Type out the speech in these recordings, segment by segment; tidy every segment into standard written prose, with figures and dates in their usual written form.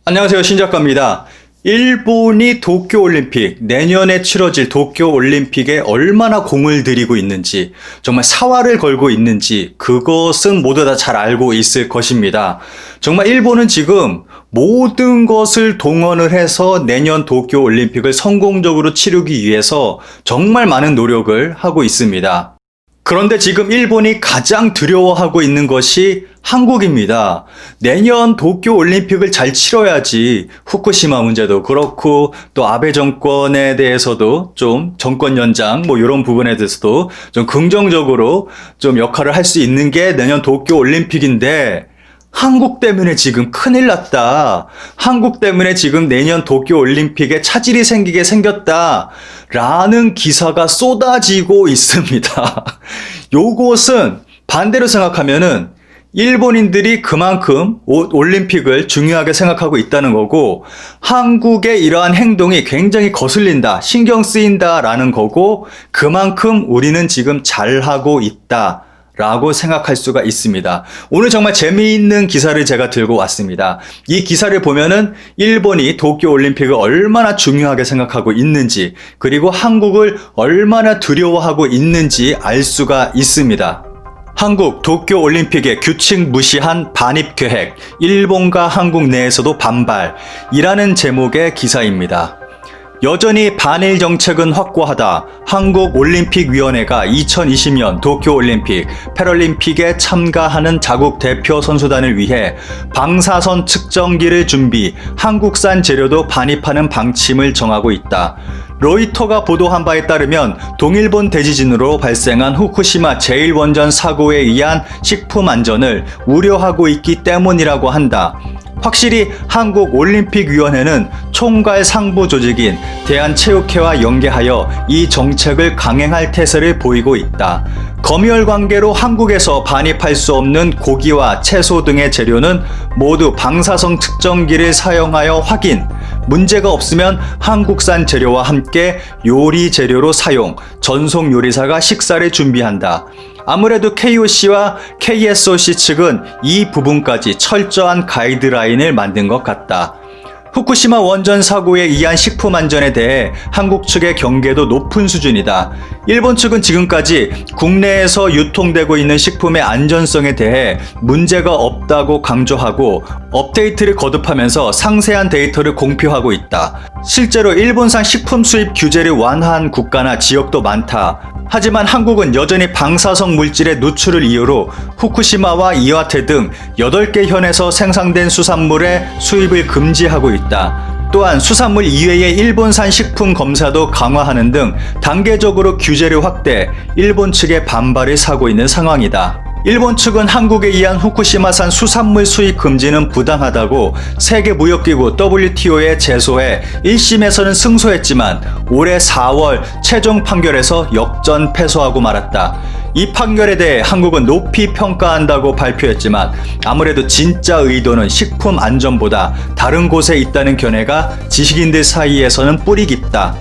안녕하세요. 신작가입니다. 일본이 도쿄올림픽, 내년에 치러질 도쿄올림픽에 얼마나 공을 들이고 있는지, 정말 사활을 걸고 있는지, 그것은 모두 다 잘 알고 있을 것입니다. 정말 일본은 지금 모든 것을 동원을 해서 내년 도쿄올림픽을 성공적으로 치르기 위해서 정말 많은 노력을 하고 있습니다. 그런데 지금 일본이 가장 두려워하고 있는 것이 한국입니다. 내년 도쿄올림픽을 잘 치러야지 후쿠시마 문제도 그렇고 또 아베 정권에 대해서도 좀 정권 연장 이런 부분에 대해서도 좀 긍정적으로 좀 역할을 할 수 있는 게 내년 도쿄올림픽인데 한국 때문에 지금 큰일 났다. 한국 때문에 지금 내년 도쿄올림픽에 차질이 생기게 생겼다. 라는 기사가 쏟아지고 있습니다. 요것은 반대로 생각하면은 일본인들이 그만큼 올림픽을 중요하게 생각하고 있다는 거고 한국의 이러한 행동이 굉장히 거슬린다, 신경 쓰인다라는 거고 그만큼 우리는 지금 잘하고 있다. 라고 생각할 수가 있습니다. 오늘 정말 재미있는 기사를 제가 들고 왔습니다. 이 기사를 보면은 일본이 도쿄올림픽을 얼마나 중요하게 생각하고 있는지 그리고 한국을 얼마나 두려워하고 있는지 알 수가 있습니다. 한국 도쿄올림픽의 규칙 무시한 반입 계획, 일본과 한국 내에서도 반발이라는 제목의 기사입니다. 여전히 반일 정책은 확고하다. 한국올림픽위원회가 2020년 도쿄올림픽, 패럴림픽에 참가하는 자국 대표 선수단을 위해 방사선 측정기를 준비, 한국산 재료도 반입하는 방침을 정하고 있다. 로이터가 보도한 바에 따르면 동일본 대지진으로 발생한 후쿠시마 제1원전 사고에 의한 식품 안전을 우려하고 있기 때문이라고 한다. 확실히 한국올림픽위원회는 총괄 상부 조직인 대한체육회와 연계하여 이 정책을 강행할 태세를 보이고 있다. 검열 관계로 한국에서 반입할 수 없는 고기와 채소 등의 재료는 모두 방사성 측정기를 사용하여 확인, 문제가 없으면 한국산 재료와 함께 요리 재료로 사용, 전속 요리사가 식사를 준비한다. 아무래도 KOC와 KSOC 측은 이 부분까지 철저한 가이드라인을 만든 것 같다. 후쿠시마 원전 사고에 의한 식품 안전에 대해 한국 측의 경계도 높은 수준이다. 일본 측은 지금까지 국내에서 유통되고 있는 식품의 안전성에 대해 문제가 없다고 강조하고 업데이트를 거듭하면서 상세한 데이터를 공표하고 있다. 실제로 일본산 식품 수입 규제를 완화한 국가나 지역도 많다. 하지만 한국은 여전히 방사성 물질의 누출을 이유로 후쿠시마와 이와테 등 8개 현에서 생산된 수산물의 수입을 금지하고 있다. 또한 수산물 이외의 일본산 식품 검사도 강화하는 등 단계적으로 규제를 확대, 일본 측의 반발을 사고 있는 상황이다. 일본 측은 한국에 의한 후쿠시마산 수산물 수입 금지는 부당하다고 세계무역기구 WTO에 제소해 1심에서는 승소했지만 올해 4월 최종 판결에서 역전 패소하고 말았다. 이 판결에 대해 한국은 높이 평가한다고 발표했지만 아무래도 진짜 의도는 식품 안전보다 다른 곳에 있다는 견해가 지식인들 사이에서는 뿌리 깊다.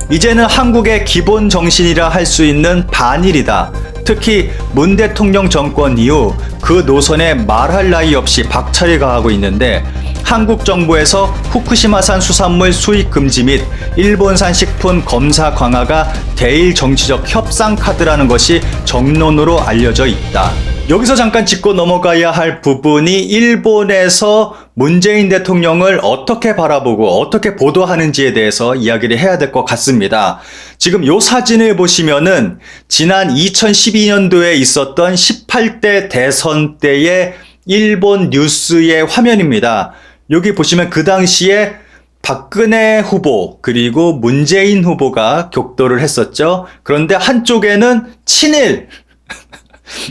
이제는 한국의 기본 정신이라 할 수 있는 반일이다. 특히 문 대통령 정권 이후 그 노선에 말할 나위 없이 박차를 가하고 있는데 한국 정부에서 후쿠시마산 수산물 수입 금지 및 일본산 식품 검사 강화가 대일 정치적 협상 카드라는 것이 정론으로 알려져 있다. 여기서 잠깐 짚고 넘어가야 할 부분이 일본에서 문재인 대통령을 어떻게 바라보고 어떻게 보도하는지에 대해서 이야기를 해야 될 것 같습니다. 지금 요 사진을 보시면은 지난 2012년도에 있었던 18대 대선 때의 일본 뉴스의 화면입니다. 여기 보시면 그 당시에 박근혜 후보 그리고 문재인 후보가 격돌을 했었죠. 그런데 한쪽에는 친일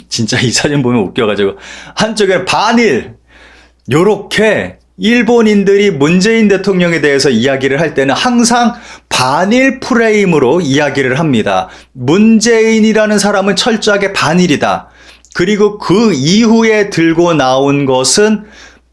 진짜 이 사진 보면 웃겨가지고 한쪽에는 반일 요렇게 일본인들이 문재인 대통령에 대해서 이야기를 할 때는 항상 반일 프레임으로 이야기를 합니다. 문재인이라는 사람은 철저하게 반일이다. 그리고 그 이후에 들고 나온 것은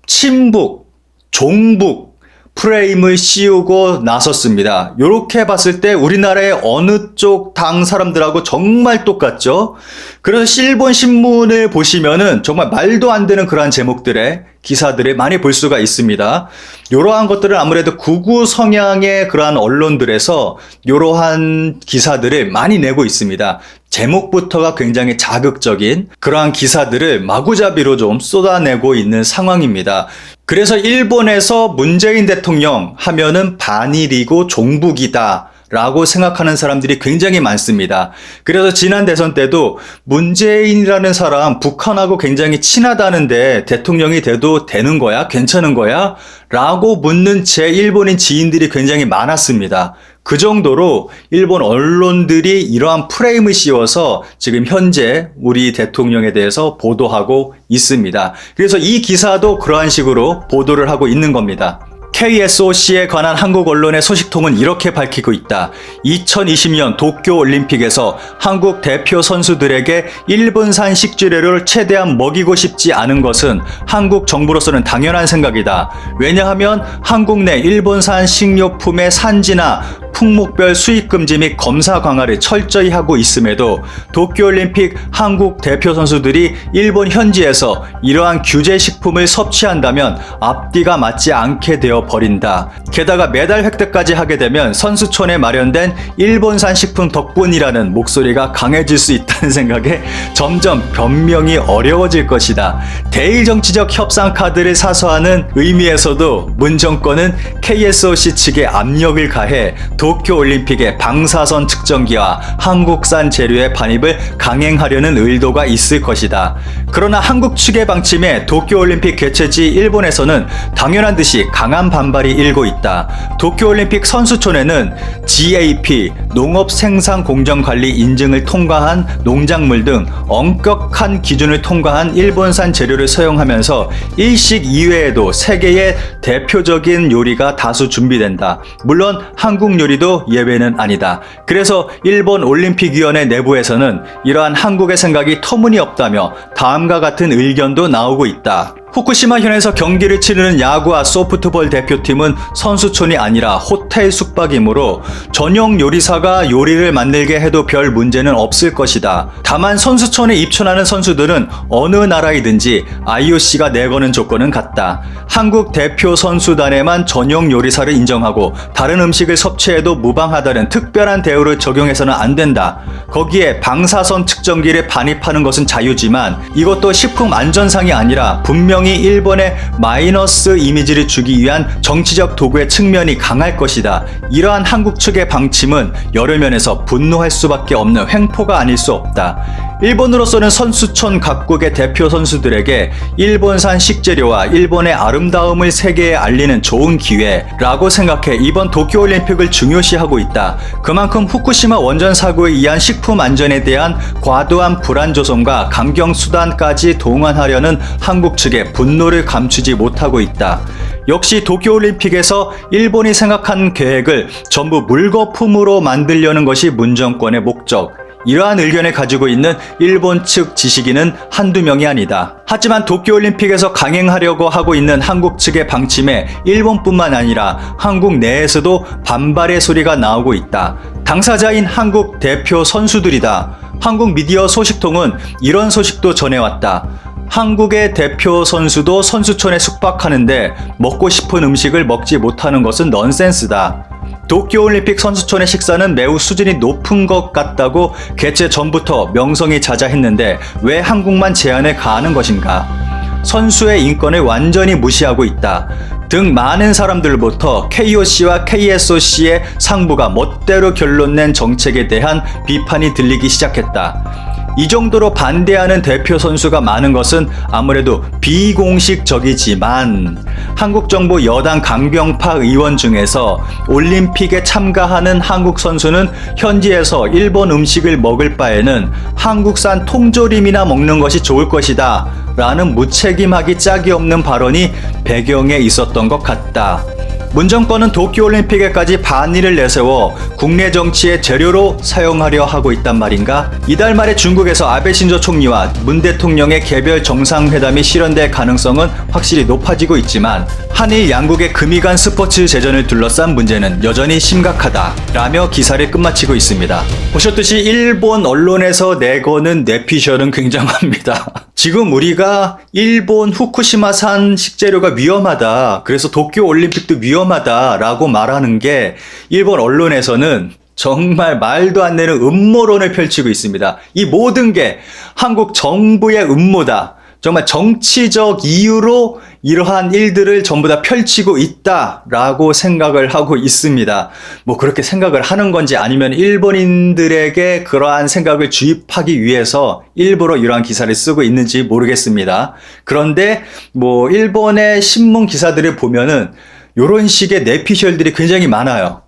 친북, 종북 프레임을 씌우고 나섰습니다. 이렇게 봤을 때 우리나라의 어느 쪽 당 사람들하고 정말 똑같죠? 그래서 일본 신문을 보시면은 정말 말도 안 되는 그러한 제목들의 기사들을 많이 볼 수가 있습니다. 이러한 것들은 아무래도 극우 성향의 그러한 언론들에서 이러한 기사들을 많이 내고 있습니다. 제목부터가 굉장히 자극적인 그러한 기사들을 마구잡이로 좀 쏟아내고 있는 상황입니다. 그래서 일본에서 문재인 대통령 하면은 반일이고 종북이다 라고 생각하는 사람들이 굉장히 많습니다. 그래서 지난 대선 때도 문재인이라는 사람 북한하고 굉장히 친하다는데 대통령이 돼도 되는 거야? 괜찮은 거야? 라고 묻는 제 일본인 지인들이 굉장히 많았습니다. 그 정도로 일본 언론들이 이러한 프레임을 씌워서 지금 현재 우리 대통령에 대해서 보도하고 있습니다. 그래서 이 기사도 그러한 식으로 보도를 하고 있는 겁니다. KSOC에 관한 한국 언론의 소식통은 이렇게 밝히고 있다. 2020년 도쿄올림픽에서 한국 대표 선수들에게 일본산 식재료를 최대한 먹이고 싶지 않은 것은 한국 정부로서는 당연한 생각이다. 왜냐하면 한국 내 일본산 식료품의 산지나 품목별 수입 금지 및 검사 강화를 철저히 하고 있음에도 도쿄올림픽 한국 대표 선수들이 일본 현지에서 이러한 규제 식품을 섭취한다면 앞뒤가 맞지 않게 되어 버린다. 게다가 메달 획득까지 하게 되면 선수촌에 마련된 일본산 식품 덕분이라는 목소리가 강해질 수 있다는 생각에 점점 변명이 어려워질 것이다. 대일정치적 협상 카드를 사수하는 의미에서도 문 정권은 KSOC 측에 압력을 가해 도쿄올림픽의 방사선 측정기와 한국산 재료의 반입을 강행하려는 의도가 있을 것이다. 그러나 한국 측의 방침에 도쿄올림픽 개최지 일본에서는 당연한 듯이 강한 반발이 일고 있다. 도쿄올림픽 선수촌에는 GAP 농업생산공정관리 인증을 통과한 농작물 등 엄격한 기준을 통과한 일본산 재료를 사용하면서 일식 이외에도 세계의 대표적인 요리가 다수 준비된다. 물론 한국 요리도 예외는 아니다. 그래서 일본 올림픽위원회 내부에서는 이러한 한국의 생각이 터무니없다며 다음과 같은 의견도 나오고 있다. 후쿠시마현에서 경기를 치르는 야구와 소프트볼 대표팀은 선수촌이 아니라 호텔 숙박이므로 전용 요리사가 요리를 만들게 해도 별 문제는 없을 것이다. 다만 선수촌에 입촌하는 선수들은 어느 나라이든지 IOC가 내거는 조건은 같다. 한국 대표 선수단에만 전용 요리사를 인정하고 다른 음식을 섭취해도 무방하다는 특별한 대우를 적용해서는 안 된다. 거기에 방사선 측정기를 반입하는 것은 자유지만 이것도 식품 안전상이 아니라 분명히 일본에 마이너스 이미지를 주기 위한 정치적 도구의 측면이 강할 것이다. 이러한 한국 측의 방침은 여러 면에서 분노할 수밖에 없는 횡포가 아닐 수 없다. 일본으로서는 선수촌 각국의 대표 선수들에게 일본산 식재료와 일본의 아름다움을 세계에 알리는 좋은 기회라고 생각해 이번 도쿄올림픽을 중요시하고 있다. 그만큼 후쿠시마 원전 사고에 의한 식품 안전에 대한 과도한 불안 조성과 강경 수단까지 동원하려는 한국 측의 분노를 감추지 못하고 있다. 역시 도쿄올림픽에서 일본이 생각한 계획을 전부 물거품으로 만들려는 것이 문 정권의 목적. 이러한 의견을 가지고 있는 일본 측 지식인은 한두 명이 아니다. 하지만 도쿄올림픽에서 강행하려고 하고 있는 한국 측의 방침에 일본뿐만 아니라 한국 내에서도 반발의 소리가 나오고 있다. 당사자인 한국 대표 선수들이다. 한국 미디어 소식통은 이런 소식도 전해왔다. 한국의 대표 선수도 선수촌에 숙박하는데 먹고 싶은 음식을 먹지 못하는 것은 넌센스다. 도쿄올림픽 선수촌의 식사는 매우 수준이 높은 것 같다고 개최 전부터 명성이 자자했는데 왜 한국만 제한을 가하는 것인가? 선수의 인권을 완전히 무시하고 있다. 등 많은 사람들로부터 KOC와 KSOC의 상부가 멋대로 결론낸 정책에 대한 비판이 들리기 시작했다. 이 정도로 반대하는 대표 선수가 많은 것은 아무래도 비공식적이지만 한국 정부 여당 강병파 의원 중에서 올림픽에 참가하는 한국 선수는 현지에서 일본 음식을 먹을 바에는 한국산 통조림이나 먹는 것이 좋을 것이다 라는 무책임하기 짝이 없는 발언이 배경에 있었던 것 같다. 문 정권은 도쿄올림픽에까지 반일을 내세워 국내 정치의 재료로 사용하려 하고 있단 말인가? 이달 말에 중국에서 아베 신조 총리와 문 대통령의 개별 정상회담이 실현될 가능성은 확실히 높아지고 있지만 한일 양국의 금이 간 스포츠 재전을 둘러싼 문제는 여전히 심각하다라며 기사를 끝마치고 있습니다. 보셨듯이 일본 언론에서 내거는 내피셜은 굉장합니다. 지금 우리가 일본 후쿠시마산 식재료가 위험하다, 그래서 도쿄올림픽도 위험하다라고 말하는 게 일본 언론에서는 정말 말도 안 되는 음모론을 펼치고 있습니다. 이 모든 게 한국 정부의 음모다. 정말 정치적 이유로 이러한 일들을 전부 다 펼치고 있다라고 생각을 하고 있습니다. 뭐 그렇게 생각을 하는 건지 아니면 일본인들에게 그러한 생각을 주입하기 위해서 일부러 이러한 기사를 쓰고 있는지 모르겠습니다. 그런데 뭐 일본의 신문 기사들을 보면은 이런 식의 내피셜들이 굉장히 많아요.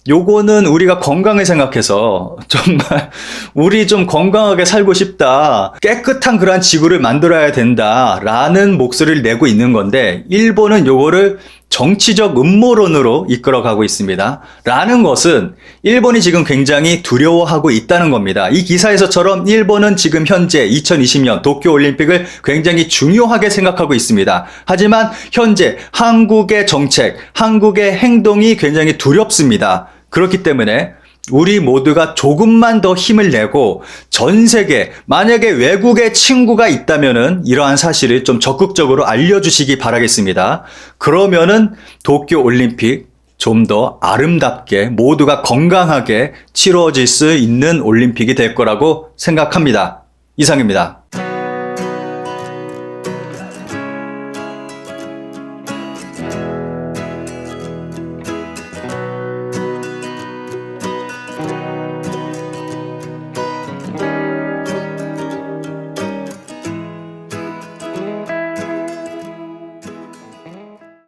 요거는 우리가 건강을 생각해서 정말 우리 좀 건강하게 살고 싶다, 깨끗한 그러한 지구를 만들어야 된다라는 목소리를 내고 있는 건데 일본은 요거를 정치적 음모론으로 이끌어가고 있습니다. 라는 것은 일본이 지금 굉장히 두려워하고 있다는 겁니다. 이 기사에서처럼 일본은 지금 현재 2020년 도쿄올림픽을 굉장히 중요하게 생각하고 있습니다. 하지만 현재 한국의 정책, 한국의 행동이 굉장히 두렵습니다. 그렇기 때문에 우리 모두가 조금만 더 힘을 내고 전 세계, 만약에 외국의 친구가 있다면은 이러한 사실을 좀 적극적으로 알려주시기 바라겠습니다. 그러면은 도쿄올림픽 좀 더 아름답게 모두가 건강하게 치러질 수 있는 올림픽이 될 거라고 생각합니다. 이상입니다.